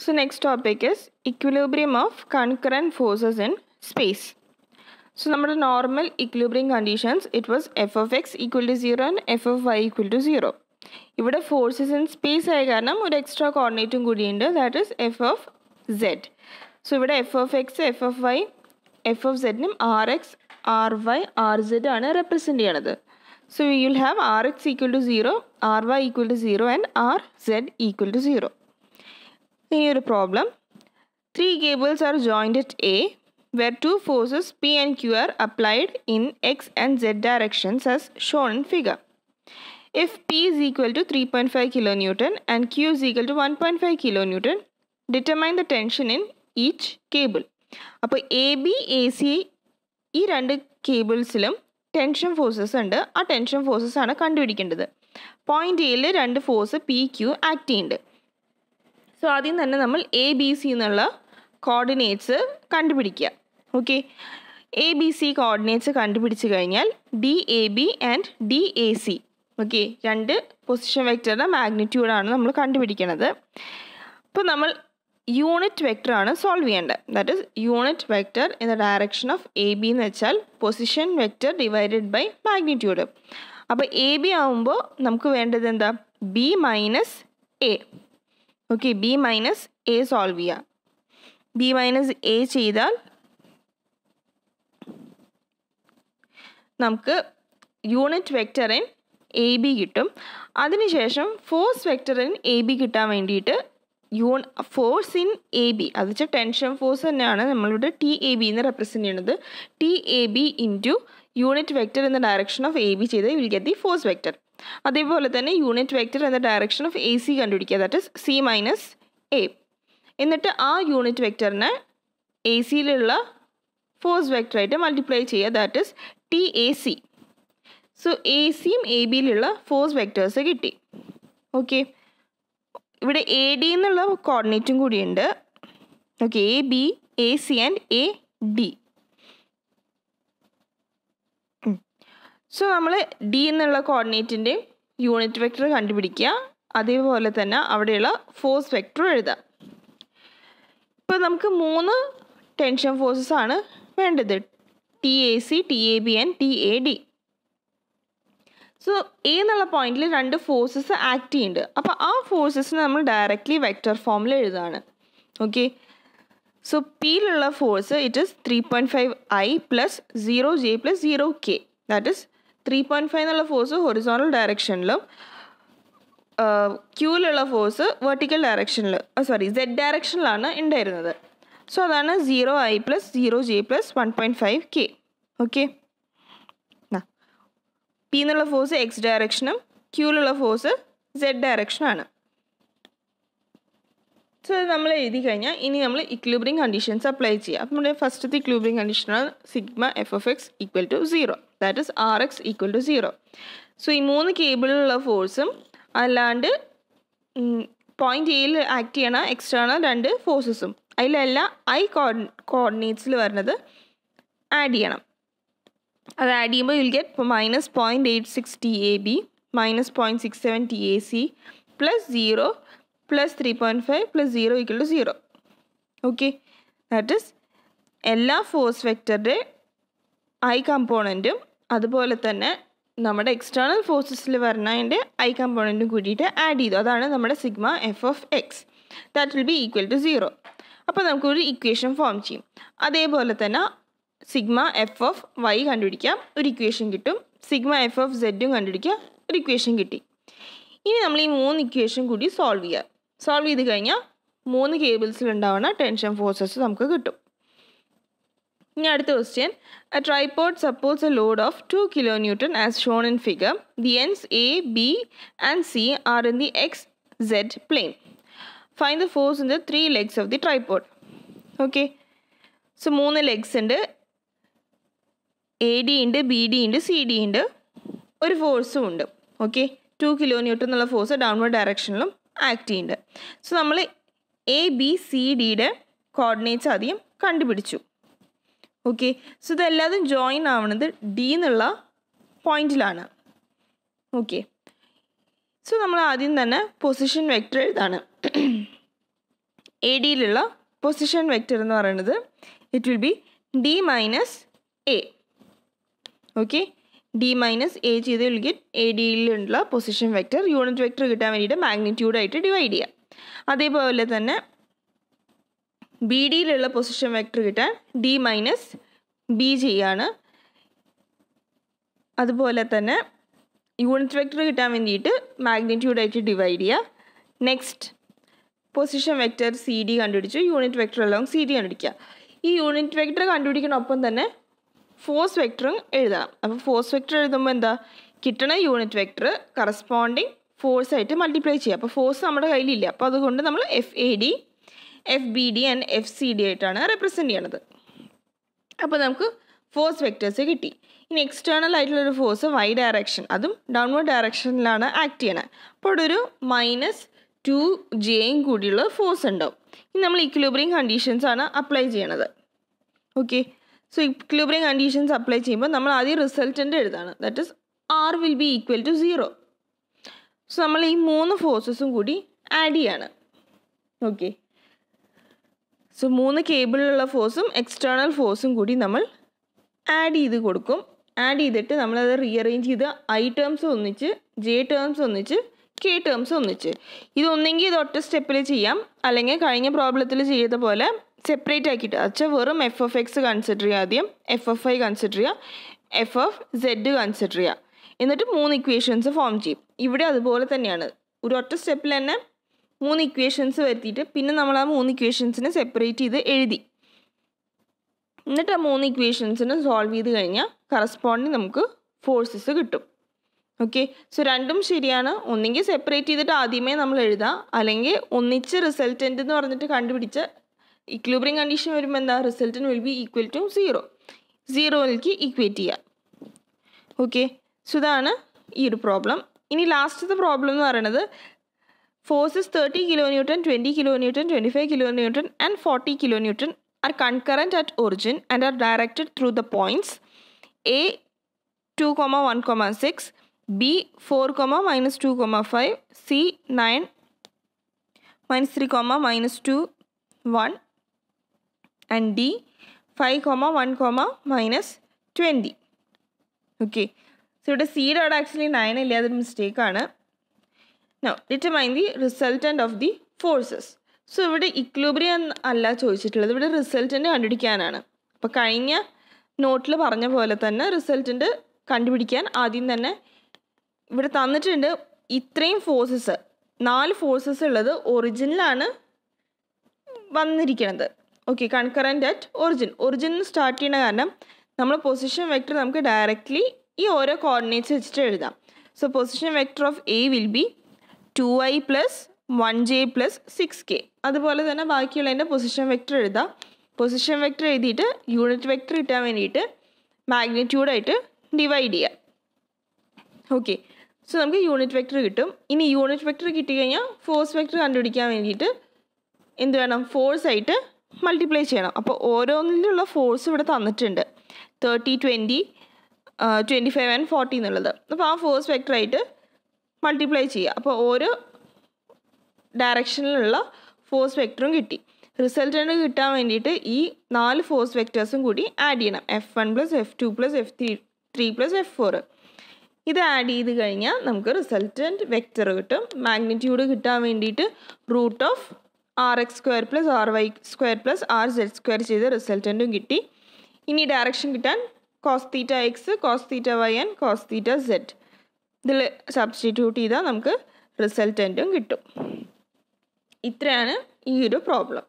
So next topic is equilibrium of concurrent forces in space. So our normal equilibrium conditions, it was f of x equal to 0 and f of y equal to 0. Here forces in space ആയ കാരണം ഒരു extra coordinate കൂടി ഉണ്ട്, that is f of z. So ഇവിടെ f of x, f of y, f of z നും rx, ry, rz ആണ് represent ചെയ്യണത്. So you will have rx equal to 0, ry equal to 0 and rz equal to 0. Here a problem. 3 cables are joined at A where two forces P and Q are applied in X and Z directions as shown in figure. If P is equal to 3.5 kilonewton and Q is equal to 1.5 kilonewton, determine the tension in each cable. അപ്പോൾ AB, AC ഈ രണ്ട് കേബിൾസിലും tension forces ഉണ്ട്. ആ tension forces ആണ് കണ്ടുപിടിക്കേണ്ടത്. Point എയിൽ രണ്ട് force P Q act ചെയ്യുന്നുണ്ട്. സോ ആദ്യം തന്നെ നമ്മൾ എ ബി സി എന്നുള്ള കോർഡിനേറ്റ്സ് കണ്ടുപിടിക്കുക. Okay, A B C coordinates കണ്ടുപിടിച്ച് കഴിഞ്ഞാൽ D A B and D A C, okay, രണ്ട് പൊസിഷൻ വെക്ടറുടെ മാഗ്നിറ്റ്യൂഡാണ് നമ്മൾ കണ്ടുപിടിക്കുന്നത്. അപ്പോൾ നമ്മൾ യൂണിറ്റ് വെക്ടറാണ് സോൾവ് ചെയ്യേണ്ടത്. That is unit vector in the direction of A B എന്ന് വെച്ചാൽ position vector divided by magnitude. അപ്പോൾ എ ബി ആവുമ്പോൾ നമുക്ക് വേണ്ടത് എന്താ, B minus A. Okay, B minus A solve ചെയ്യുക. ബി മൈനസ് എ ചെയ്താൽ നമുക്ക് unit vector in A B കിട്ടും. അതിനുശേഷം force vector in A B കിട്ടാൻ വേണ്ടിയിട്ട് ഫോഴ്സ് ഇൻ എ ബി, അത് വെച്ചാൽ ടെൻഷൻ ഫോഴ്സ് തന്നെയാണ് നമ്മളിവിടെ ടി എ ബി എന്ന് റെപ്രസെൻറ്റ് ചെയ്യുന്നത്. T A B into unit vector in the direction of A B ചെയ്ത് will get the force vector. അതേപോലെ തന്നെ യൂണിറ്റ് വെക്ടർ എന്ന ഡയറക്ഷൻ ഓഫ് എ സി കണ്ടുപിടിക്കുക, that is C minus A. എന്നിട്ട് ആ unit വെക്ടറിനെ എ സിയിലുള്ള ഫോഴ്സ് വെക്ടറായിട്ട് മൾട്ടിപ്ലൈ ചെയ്യുക, that is T A C. So A സിയും എ ബിയിലുള്ള ഫോഴ്സ് വെക്ടേഴ്സ് കിട്ടി. ഓക്കെ, ഇവിടെ എ ഡി എന്നുള്ള കോർഡിനേറ്റും കൂടിയുണ്ട്. Okay, A B, A C and A D. So നമ്മൾ ഡി എന്നുള്ള കോർഡിനേറ്റിൻ്റെ യൂണിറ്റ് വെക്ടർ കണ്ടുപിടിക്കുക, അതേപോലെ തന്നെ അവിടെയുള്ള ഫോഴ്സ് വെക്ടർ എഴുതാം. ഇപ്പോൾ നമുക്ക് 3 ടെൻഷൻ ഫോഴ്സസ് ആണ് വേണ്ടത്, T A C, T A B and T A D. So A എന്നുള്ള പോയിന്റിൽ രണ്ട് ഫോഴ്സസ് ആക്ട് ചെയ്യുന്നുണ്ട്. അപ്പോൾ ആ ഫോഴ്സസിന് നമ്മൾ ഡയറക്റ്റ്ലി വെക്ടർ ഫോമിൽ എഴുതാണ്. ഓക്കെ, സോ പിയിലുള്ള force it is 3.5 I plus 0J plus 0K. That is 3.5 എന്നുള്ള ഫോഴ്സ് ഹൊറിസോണ്ടൽ ഡയറക്ഷനിലും ക്യൂവിലുള്ള ഫോഴ്സ് വെർട്ടിക്കൽ ഡയറക്ഷനിൽ, Z ഡയറക്ഷനിലാണ് ഉണ്ടായിരുന്നത്. സോ അതാണ് 0I plus 0J plus 1.5K. Okay, P എന്നുള്ള ഫോഴ്സ് എക്സ് ഡയറക്ഷനും ക്യൂവിലുള്ള ഫോഴ്സ് Z ഡയറക്ഷനാണ്. സോ അത് നമ്മൾ എഴുതി കഴിഞ്ഞാൽ ഇനി നമ്മൾ ഇക്വിലിബ്രിയം കണ്ടീഷൻസ് അപ്ലൈ ചെയ്യുക. അപ്പോൾ നമ്മുടെ ഫസ്റ്റത്തെ ഇക്വിലിബ്രിയം കണ്ടീഷനാണ് sigma F of X equal to 0, that is R X equal to 0. So ഈ 3 കേബിളിലുള്ള ഫോഴ്സും അല്ലാണ്ട് പോയിന്റ് എയിൽ ആക്ട് ചെയ്യണ എക്സ്റ്റേണൽ 2 ഫോഴ്സസും അതിലെല്ലാം ഐ കോർഡിനേറ്റ്സിൽ വരുന്നത് ആഡ് ചെയ്യണം. അത് ആഡ് ചെയ്യുമ്പോൾ you'll get minus 0.86 T A B, minus 0.67 T A C plus 0 plus 3.5 plus 0 equal to 0. Okay, that is എല്ലാ ഫോഴ്സ് വെക്ടറുടെ ഐ കമ്പോണൻറ്റും അതുപോലെ തന്നെ നമ്മുടെ എക്സ്റ്റേണൽ ഫോഴ്സസിൽ വരുന്നതിൻ്റെ ഐ കമ്പോണൻറ്റും കൂടിയിട്ട് ആഡ് ചെയ്തു. അതാണ് നമ്മുടെ sigma F of X, that will be equal to 0. അപ്പോൾ നമുക്കൊരു ഇക്വേഷൻ ഫോം ചെയ്യും. അതേപോലെ തന്നെ സിഗ്മ എഫ് ഓഫ് വൈ കണ്ടുപിടിക്കാം, ഒരു ഇക്വേഷൻ കിട്ടും. സിഗ്മ എഫ് ഓഫ് സെഡും കണ്ടുപിടിക്കുക, ഒരു ഇക്വേഷൻ കിട്ടി. ഇനി നമ്മൾ ഈ 3 ഇക്വേഷൻ കൂടി സോൾവ് ചെയ്യുക. സോൾവ് ചെയ്ത് കഴിഞ്ഞാൽ 3 കേബിൾസിലുണ്ടാവുന്ന ടെൻഷൻ ഫോഴ്സസ് നമുക്ക് കിട്ടും. ഇനി അടുത്ത question, a tripod supports a load of 2 kilonewton as shown in figure. The ends A B and C are in the X Z plane. Find the force in the 3 legs of the tripod. Okay, so 3 legs ഉണ്ട്, A D ഉണ്ട്, B D ഉണ്ട്, C D ഉണ്ട്, ഒരു ഫോഴ്സും ഉണ്ട്. Okay, 2 kilonewton എന്നുള്ള force downward ഡയറക്ഷനിലും act ചെയ്യുന്നുണ്ട്. സോ നമ്മൾ എ ബി സി ഡിയുടെ കോർഡിനേറ്റ്സ് ആദ്യം കണ്ടുപിടിച്ചു. ഓക്കെ, സോ ഇതെല്ലാതും ജോയിൻ ആവുന്നത് ഡി എന്നുള്ള പോയിന്റിലാണ്. ഓക്കെ, സോ നമ്മൾ ആദ്യം തന്നെ പൊസിഷൻ വെക്ടർ എഴുതാണ്. എ ഡിയിലുള്ള പൊസിഷൻ വെക്റ്റർ എന്ന് പറയുന്നത് it will be D minus A. Okay, D minus A ചെയ്ത് വിൽ ഗെറ്റ് എ ഡിയിലുള്ള പൊസിഷൻ വെക്റ്റർ. യൂണിറ്റ് വെക്റ്റർ കിട്ടാൻ വേണ്ടിയിട്ട് മാഗ്നിറ്റ്യൂഡായിട്ട് ഡിവൈഡ് ചെയ്യാം. അതേപോലെ തന്നെ ബി ഡിയിലുള്ള പൊസിഷൻ വെക്റ്റർ കിട്ടാൻ ഡി മൈനസ് ബി ചെയ്യാണ്. അതുപോലെ തന്നെ യൂണിറ്റ് വെക്റ്റർ കിട്ടാൻ വേണ്ടിയിട്ട് മാഗ്നിറ്റ്യൂഡായിട്ട് ഡിവൈഡ് ചെയ്യുക. Next position vector C D കണ്ടുപിടിച്ചു. Unit vector along C D കണ്ടുപിടിക്കുക. ഈ യൂണിറ്റ് വെക്റ്റർ കണ്ടുപിടിക്കണൊപ്പം തന്നെ ഫോഴ്സ് വെക്റ്ററും എഴുതണം. അപ്പോൾ ഫോഴ്സ് വെക്റ്റർ എഴുതുമ്പോൾ എന്താ കിട്ടണ യൂണിറ്റ് വെക്റ്റർ കറസ്പോണ്ടിങ് ഫോഴ്സ് ആയിട്ട് മൾട്ടിപ്ലൈ ചെയ്യുക. അപ്പോൾ ഫോഴ്സ് നമ്മുടെ കയ്യിലില്ല. അപ്പോൾ അതുകൊണ്ട് നമ്മൾ F A D, F B D and F C D ആയിട്ടാണ് റെപ്രസെൻറ്റ് ചെയ്യണത്. അപ്പോൾ നമുക്ക് ഫോഴ്സ് വെക്റ്റേഴ്സ് കിട്ടി. ഇനി എക്സ്റ്റേണൽ ആയിട്ടുള്ളൊരു ഫോഴ്സ് വൈ ഡയറക്ഷൻ, അതും ഡൗൺവേർഡ് ഡയറക്ഷനിലാണ് ആക്ട് ചെയ്യണത്. അപ്പോൾ ഇവിടെ ഒരു -2j കൂടിയുള്ള ഫോഴ്സ് ഉണ്ടാവും. ഇനി നമ്മൾ ഇക്വിലിബ്രിയം കണ്ടീഷൻസ് ആണ് അപ്ലൈ ചെയ്യണത്. Okay, so equilibrium conditions apply ചെയ്യുമ്പോൾ നമ്മൾ ആദ്യം റിസൾട്ടൻ്റ് എഴുതാണ്. That is R will be equal to 0. സോ നമ്മൾ ഈ 3 ഫോഴ്സസും കൂടി ആഡ് ചെയ്യാണ്. ഓക്കെ, സോ 3 കേബിളിലുള്ള ഫോഴ്സും എക്സ്റ്റേണൽ ഫോഴ്സും കൂടി നമ്മൾ ആഡ് ചെയ്ത് കൊടുക്കും. ആഡ് ചെയ്തിട്ട് നമ്മളത് റീഅറേഞ്ച് ചെയ്ത് ഐ ടേംസ് ഒന്നിച്ച്, ജെ ടേംസ് ഒന്നിച്ച്, കെ ടേംസ് ഒന്നിച്ച്. ഇതൊന്നെങ്കിൽ ഇത് ഒറ്റ സ്റ്റെപ്പിൽ ചെയ്യാം, അല്ലെങ്കിൽ കഴിഞ്ഞ പ്രോബ്ലത്തിൽ ചെയ്ത പോലെ സെപ്പറേറ്റ് ആക്കിയിട്ട്, അച്ഛാ വെറും എഫ് ഓഫ് എക്സ് കൺസിഡർ ചെയ്യുക, ആദ്യം എഫ് ഓഫ് ഐ കൺസിഡർ ചെയ്യുക, എഫ് ഓഫ് സെഡ് കൺസിഡർ ചെയ്യുക, എന്നിട്ട് 3 ഇക്വേഷൻസ് ഫോം ചെയ്യും. ഇവിടെ അതുപോലെ തന്നെയാണ്. ഒരു ഒറ്റ സ്റ്റെപ്പിൽ തന്നെ 3 ഇക്വേഷൻസ് വരുത്തിയിട്ട് പിന്നെ നമ്മൾ ആ 3 ഇക്വേഷൻസിനെ സെപ്പറേറ്റ് ചെയ്ത് എഴുതി. എന്നിട്ട് ആ 3 ഇക്വേഷൻസിന് സോൾവ് ചെയ്ത് കഴിഞ്ഞാൽ കറസ്പോണ്ടിങ് നമുക്ക് ഫോഴ്സസ് കിട്ടും. ഓക്കെ, സോ രണ്ടും ശരിയാണ്. ഒന്നെങ്കിൽ സെപ്പറേറ്റ് ചെയ്തിട്ട് ആദ്യമേ നമ്മൾ എഴുതാം, അല്ലെങ്കിൽ ഒന്നിച്ച് റിസൾട്ടൻ്റ് എന്ന് പറഞ്ഞിട്ട് കണ്ടുപിടിച്ച ഇക്വിലിബ്രിയം കണ്ടീഷൻ വരുമ്പോൾ എന്താ resultant will be equal to 0. 0ലേക്ക് ഈക്വേറ്റ് ചെയ്യാം. ഓക്കെ, സോ ഇതാണ് ഈ ഒരു പ്രോബ്ലം. ഇനി ലാസ്റ്റത്തെ പ്രോബ്ലം എന്ന് പറയുന്നത് forces 30 kN, 20 kN, 25 kN and 40 kN are concurrent at origin and are directed through the points A 2,1,6, B 4, -2,5, C 9, -3, -2, 1 and D 5, 1, -20. Okay, so ഇവിടെ C dot actually 9 ഇല്ല, അതൊരു മിസ്റ്റേക്ക് ആണ്. Now determine the resultant of the forces. So ഇവിടെ equilibrium അല്ല ചോദിച്ചിട്ടുള്ളത്, ഇവിടെ resultant കണ്ടുപിടിക്കാനാണ്. അപ്പോൾ കഴിഞ്ഞ നോട്ടിൽ പറഞ്ഞ പോലെ തന്നെ റിസൾട്ടൻ്റ് കണ്ടുപിടിക്കാൻ ആദ്യം തന്നെ ഇവിടെ തന്നിട്ടുണ്ട് ഇത്രയും ഫോഴ്സസ്, 4 ഫോഴ്സസ് ഉള്ളത് ഒറിജിനിലാണ് വന്നിരിക്കുന്നത്. ഓക്കെ, കൺകറൻറ്റ് അറ്റ് ഒറിജിനിൽ സ്റ്റാർട്ട് ചെയ്യുന്ന കാരണം നമ്മൾ പൊസിഷൻ വെക്റ്റർ നമുക്ക് ഡയറക്റ്റ്ലി ഈ ഓരോ കോർഡിനേറ്റ്സ് വെച്ചിട്ട് എഴുതാം. So position vector of A will be 2i + 1j + 6k. അതുപോലെ തന്നെ ബാക്കിയുള്ളതിൻ്റെ പൊസിഷൻ വെക്റ്റർ എഴുതാം. പൊസിഷൻ വെക്റ്റർ എഴുതിയിട്ട് യൂണിറ്റ് വെക്റ്റർ കിട്ടാൻ വേണ്ടിയിട്ട് മാഗ്നിറ്റ്യൂഡായിട്ട് ഡിവൈഡ് ചെയ്യാം. ഓക്കെ, സോ നമുക്ക് യൂണിറ്റ് വെക്റ്റർ കിട്ടും. ഇനി യൂണിറ്റ് വെക്റ്റർ കിട്ടിക്കഴിഞ്ഞാൽ ഫോഴ്സ് വെക്റ്റർ കണ്ടുപിടിക്കാൻ വേണ്ടിയിട്ട് എന്ത് വേണം, ഫോഴ്സ് ആയിട്ട് മൾട്ടിപ്ലൈ ചെയ്യണം. അപ്പോൾ ഓരോന്നിലുള്ള ഫോഴ്സ് ഇവിടെ തന്നിട്ടുണ്ട്, 30, 20, 25 and 40 എന്നുള്ളത്. അപ്പോൾ ആ ഫോഴ്സ് വെക്റ്ററായിട്ട് മൾട്ടിപ്ലൈ ചെയ്യുക. അപ്പോൾ ഓരോ ഡയറക്ഷനിലുള്ള ഫോഴ്സ് വെക്റ്ററും കിട്ടി. റിസൾട്ടൻ്റ് കിട്ടാൻ വേണ്ടിയിട്ട് ഈ 4 ഫോഴ്സ് വെക്റ്റേഴ്സും കൂടി ആഡ് ചെയ്യണം, F1 + F2 + F3 + F4. ഇത് ആഡ് ചെയ്ത് കഴിഞ്ഞാൽ നമുക്ക് റിസൾട്ടൻ്റ് വെക്റ്റർ കിട്ടും. മാഗ്നിറ്റ്യൂഡ് കിട്ടാൻ വേണ്ടിയിട്ട് √RX² + RY² + RZ² ചെയ്ത് റിസൾട്ടൻറ്റും കിട്ടി. ഇനി ഡയറക്ഷൻ കിട്ടാൻ cos θX, cos θY and cos θZ ഇതിൽ സബ്സ്റ്റിറ്റ്യൂട്ട് ചെയ്താൽ നമുക്ക് റിസൾട്ടൻറ്റും കിട്ടും. ഇത്രയാണ് ഈ ഒരു പ്രോബ്ലം.